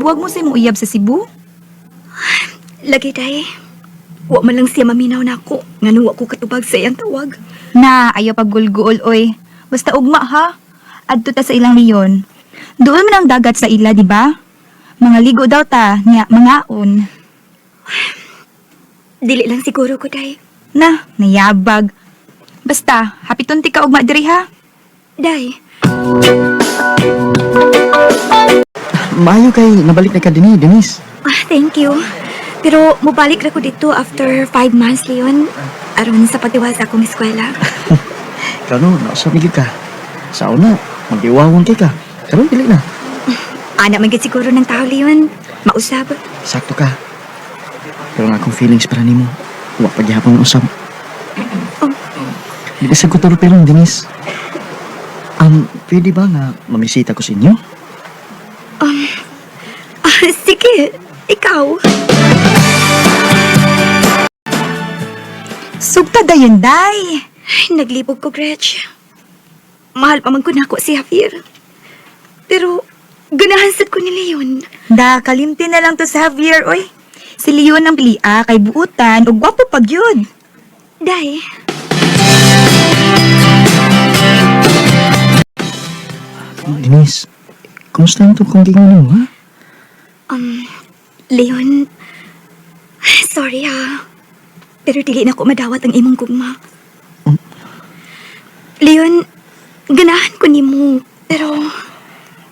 gibuwag mo sa imong uyab sa Cebu? Lagi day. Wa man lang siya maminaw na ako. Ngano wa ko katubag sa iyang tawag. Na, ayaw pagulguol, oy. Basta ugma, ha? Adto ta sa ilang leyon. Doon man ang dagat sa ila, di ba? Mga ligo daw ta, niya, mangaon. Dili lang siguro ko day. Na, nayabag. Basta, hapiton ti ka ugma diri, ha? Day, Maayo kay nabalik na ka din Denise. thank you. Pero mubalik ra ko dito after 5 months, Leon. Aron sa patiwasa akong eskwela. Kano, nausapigid ka. Sa una, mag-iwawon kay ka. Karon dili na. Anak man gid siguro ng tao, Leon. Mausab. Sakto ka. Pero nga akong feelings para nimo. Wa pa gyapon usab. Di ka ko turo pero Denise. Pwede ba nga mamisita ko sa inyo? Sige, ikaw. Sugta dayon, day. Ay, naglibog ko, Gretch. Mahal pa man ko na ako si Javier. Pero, ganahan sad ko ni Leon. Da, kalimti na lang to sa Javier, oy. Si Leon ang pilia, kay buutan, ug gwapo pag yun. Day, Denise, kumusta yung kung gingon mo, ha? Leon, sorry ha. Pero dili na ako madawat ang imong gugma. Leon, ganahan ko nimo, pero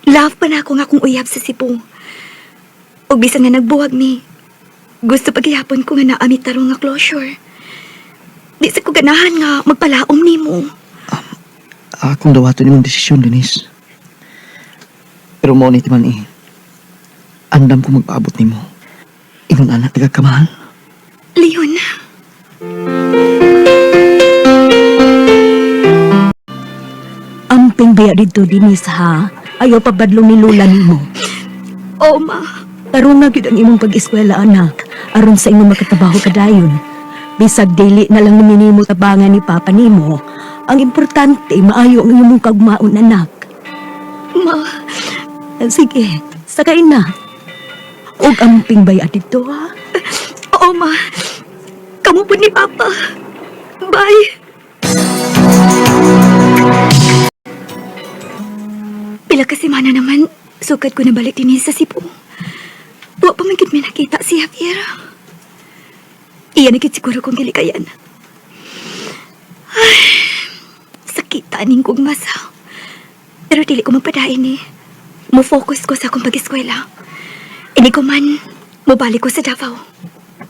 love pa na ako nga kung uyab sa Cebu. O bisan nga nagbuwag mi, gusto paghihapon ko nga naamit tarong nga closure. Di sa ko ganahan nga magpalaom nimo. Akong dawato nimong desisyon, Denise. Pero mo ni man andam ko magpaabot nimo. Ingon anak taga kamahal. Leon, Amping baya dito, Denise, ha? Ayaw pa badlong ni Lula nimo. oh ma, Tarong na gyud ang imong pag-eskwela, anak. Aron sa imong makatabaho kadayon. Bisag dili na lang minimo tabangan ni Papa nimo. Ang importante, maayo ang imong kagmaon, anak. ma, Sige, sakay na. Og amping baya dito, ha? oo ma. Kamu po ni Papa. Bye. Pila ka semana naman, sukad ko na balik din sa Cebu. Wa pa man gid mi nakita si Javier. Iyan na gid siguro kong gilikayan. Ay, sakita ning kong masa. Pero dili ko magpadain eh. Mo-focus ko sa akong pag-eskwela. Ini ko man, mabalik ko sa Davao.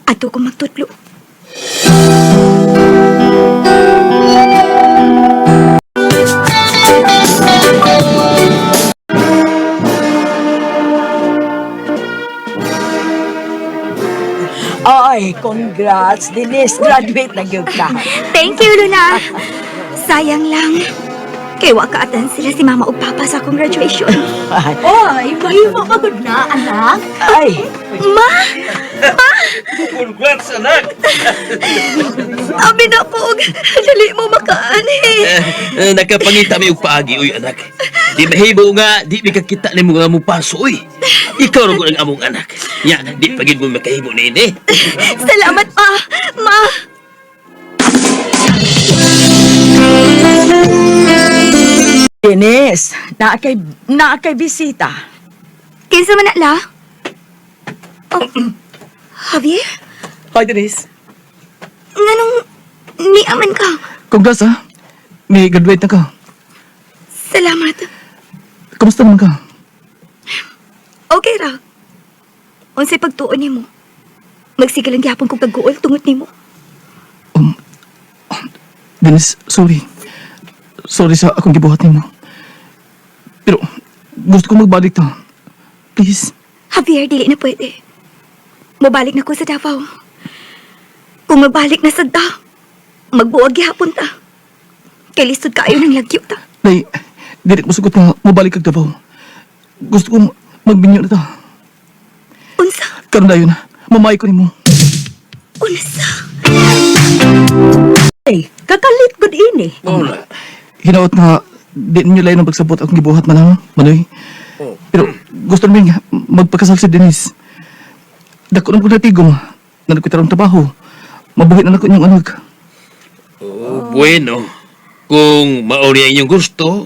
Ato ko magtutlo. Ay, congrats, Denise. Graduate na gyud ka. Thank you, Luna. Sayang lang. Kay wa ka-attend sila si Mama ug Papa sa akong graduation. Oy, mahimo pagod na, anak. Ay, Ma! Congrats, anak! Abi na po, dali mo makaani. Nakapangita mi og paagi, uy, anak. Di mahibo nga, di mi kakita ni mo nga mo paso, uy. Ikaw rin ko ang among anak. Ya, di pagid mo makahibo ni ini. Salamat pa, Ma. Denise, naakay bisita. Kinsa man na la? Oh, Javier? Hi, Denise. Nganong niaman ka? Congrats, ha? May graduate na ka. Salamat. Kamusta naman ka? Okay ra. Unsay pagtuon nimo? Magsigalan gyapon kog pagguol tungod nimo. Denise, sorry. Sorry sa akong gibuhat nimo. Pero gusto ko magbalik to. Please. Javier, dili na pwede. Mabalik na ko sa Davao. Kung mabalik na sa magbuwag gyapon ta. Kay lisod kaayo ng lagyo ta. Nay, direct mo sugot nga mabalik kag Davao. Gusto ko magbinyo na to. Unsa? Karon dayon na. Mamay ko nimo. Unsa? Ay, kakalit gud ini. Wala. Hinaot nga di ninyo lain ang pagsabot akong gibuhat man lang, Manoy. Pero gusto namin magpakasal si Denise. Dako na ko natigom na nagkitarong trabaho. Mabuhi na nako inyong anak. Oh, bueno. Kung maori ang inyong gusto,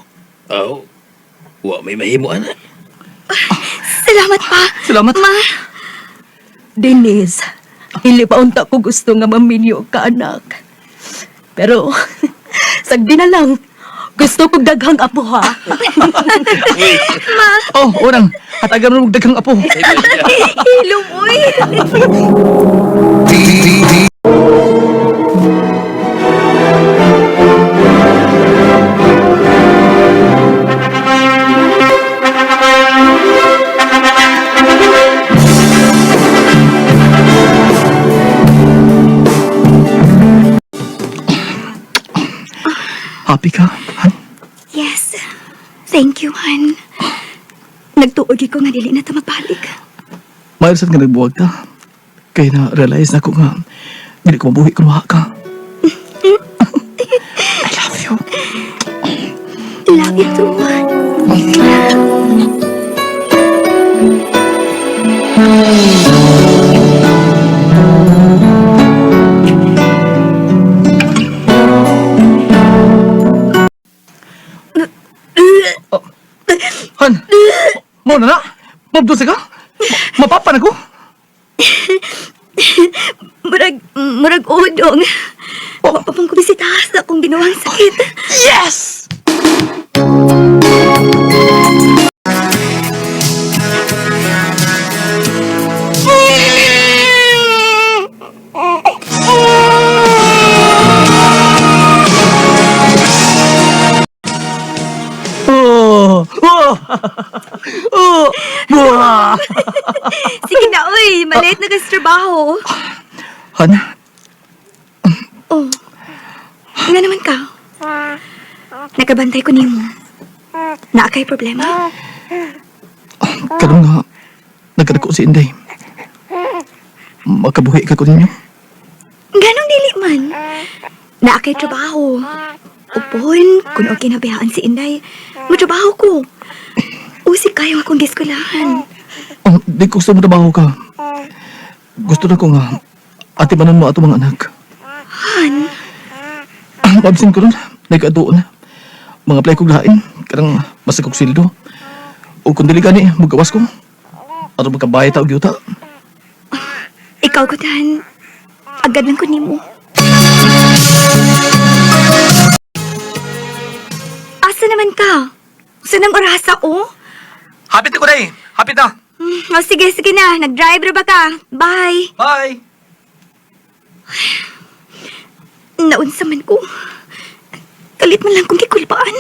wa may mahimo anak. Salamat pa. Salamat. Ma, Denise, hindi pa unta ko gusto nga maminyo ka, anak. Pero, sagdi na lang. Gusto kong daghang apo, ha? Oh, orang. Hatagan mo magdagang apo. hilom, uy. Happy ka, Han? Yes. Thank you, Han. Nagtuogi ko nga dili na ta magbalik. Mayroon nga nagbuwag ta. Kaya na-realize na ko nga hindi ko mabuhi kung wala ka. I love you. Love you too. Han! Mo na na! Mabdusa ka? Mapapa na ko? Murag udong. Mapapang kumisita sa akong ginawang sakit. Yes! Oh! Oh! Oh! Buah! Sige na, uy. Maliit na kasi trabaho. Han, Oh. Nga naman ka. Nakabantay ko nimo. Naa kay problema. karon nga, nagkadako si Inday. Makabuhi ka ko ninyo. Ganong dili man. Naa kay trabaho. Upon, kung okay na bayaan si Inday, matrabaho ko. Usik kayo akong giskwelahan. Oh, di ko gusto mo trabaho ka. Gusto na ko nga, atimanan mo ato mga anak. Han, Ang absent ko nun, nagkatuon na. Mga apply kong lain, karang basta kong sildo. O kung dili gani, magawas ko. Ato magkabayad tao gyuta. ikaw ko tan. Agad lang ko nimo. Asa naman ka? Sunang orasa, oh? Hapit ko day! Hapit na! Oh, sige, sige na. Nag-drive ra ba ka? Bye. Bye! Naunsa man ko. Kalit man lang kong gikulpaan.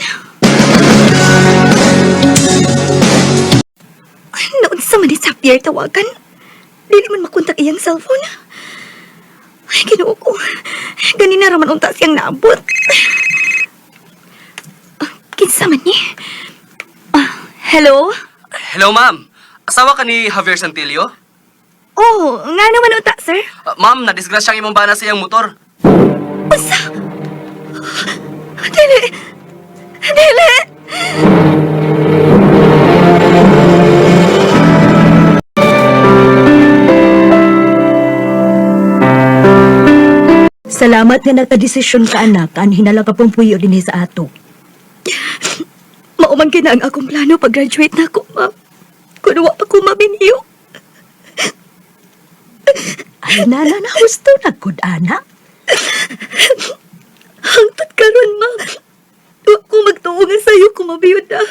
Naunsa man ni Xavier tawagan. Dili man makontak iyang cellphone. Ay, Ginoo ko. Ganina raman unta siyang naabot. Kinsa man ni? Hello? Hello, ma'am. Asawa ka ni Javier Santillo? Oh, nga naman unta, sir. Ma'am, nadisgrasya ang imong bana sa iyang motor. Usa? Dili. Dili. Salamat nga nakadesisyon ka, anak. Hinala ka pong puyo din sa ato. Mauman ka na ang akong plano pag-graduate na ako, ma'am. Kung wa pa ko mabiniyo. Ay, nana na gusto na, good anak. Hangtod karon, ma'am. Wa ko magtuungan sa'yo kung mabiyod na.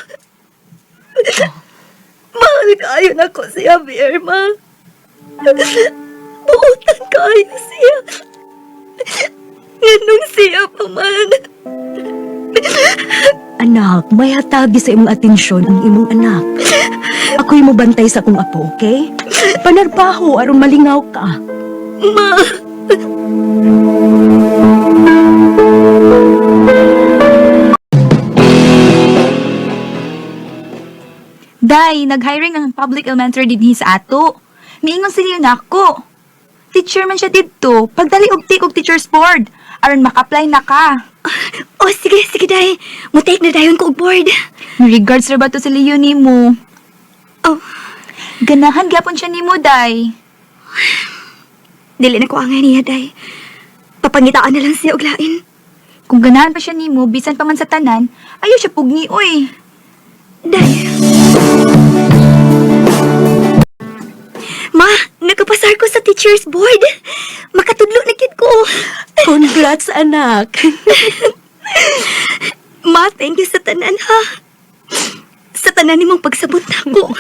Mahal kaayo na ko si Javier, ma. Buutan kaayo siya. Nganong siya pa man. Anak, may hatagi sa imong atensyon ang imong anak. Ako'y mo bantay sa akong apo, okay? Panarbaho aron malingaw ka. Ma. Day, nag-hiring ng public elementary din sa ato. Miingon sila na ako. Teacher man siya dito. Pagdali og teacher's board. Aron maka-apply na ka. Oh, sige, sige, day. Mutake na dayon ko og board. Regards ra ba to sa Leonie mo? Oh, Ganahan gyapon siya nimo, day. dili na ko angay niya, day. Papangitaan na lang siya og lain. Kung ganahan pa siya nimo, bisan pa man sa tanan, ayaw siya pugni, uy. Day. Ma, nakapasar ko sa teacher's board. Makatudlo na kid ko. Congrats, anak. Ma, thank you sa tanan, ha. Sa tanan nimong pagsabot nako.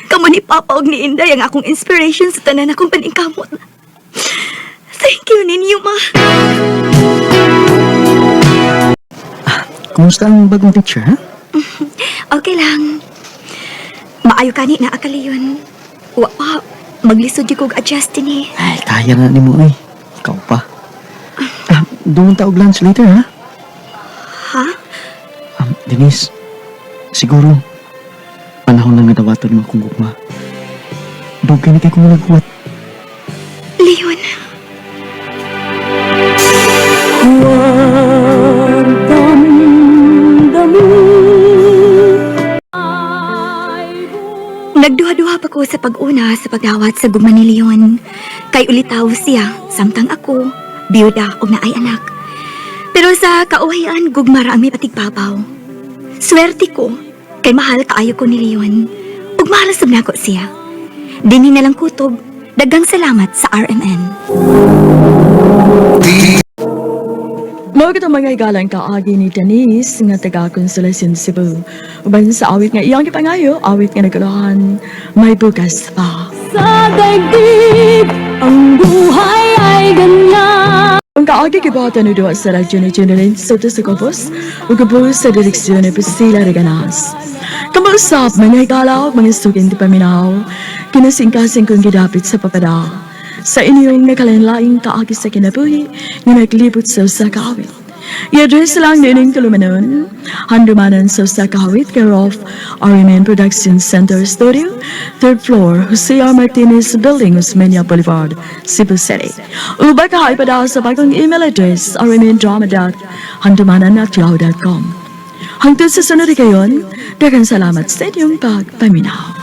Kamo ni Papa og ni Inday ang akong inspiration sa tanan akong paningkamot. Thank you ninyo, ma. Kumusta ang bagong teacher, ha? Okay lang. Maayo ka ni na akaliyon. Wa pa, maglisod yung kong adjust din eh. Ay, kaya na ni mo, eh. Ikaw pa. Doon taog lunch later, ha? Ha? Denise, siguro, panahon lang nadawaton mo akong gugma. Dugay na kayo kung nagkuwat. Leon, nagduha-duha pa ko sa pag-una sa pagdawat sa gugma ni Leon. Kay ulitaw siya, samtang ako, biyuda o naay anak. Pero sa kauhayan, gugmara ang may patigpapaw. Swerte ko, kay mahal kaayo ko ni Leon. Ug mahal sab nako siya. Dinhi na lang kutob, daghang salamat sa RMN. Mao kita mga igalang kaagi ni Denise nga taga Consolacion Cebu. Uban sa awit nga iyang gipangayo, awit nga nagkalahan, may bukas pa. Sa daigdig, ang buhay ay ganyan. Ang kaagi gibata ni Dua sa radyo ni Jeneline Soto sa Kopos, ug kabus sa direksyon ni Priscilla Reganas. Kamusap mga igalaw, mga sugin di paminaw, kinasingkasing kong gidapit sa papada. Sa inyong nakalanlaing kaagi sa kinabuhi, nga naglibot sa usakawit. I-address lang nining kalumanon, handumanan sa usakawit, care of RMN Production Center Studio, 3rd floor, Jose R. Martinez Building, Osmeña Boulevard, Cebu City. Uba ka ipada sa bagong email address, rmndrama.handumanan@yahoo.com. Hangtod sa sunod kayon, daghang salamat sa inyong pagpaminaw.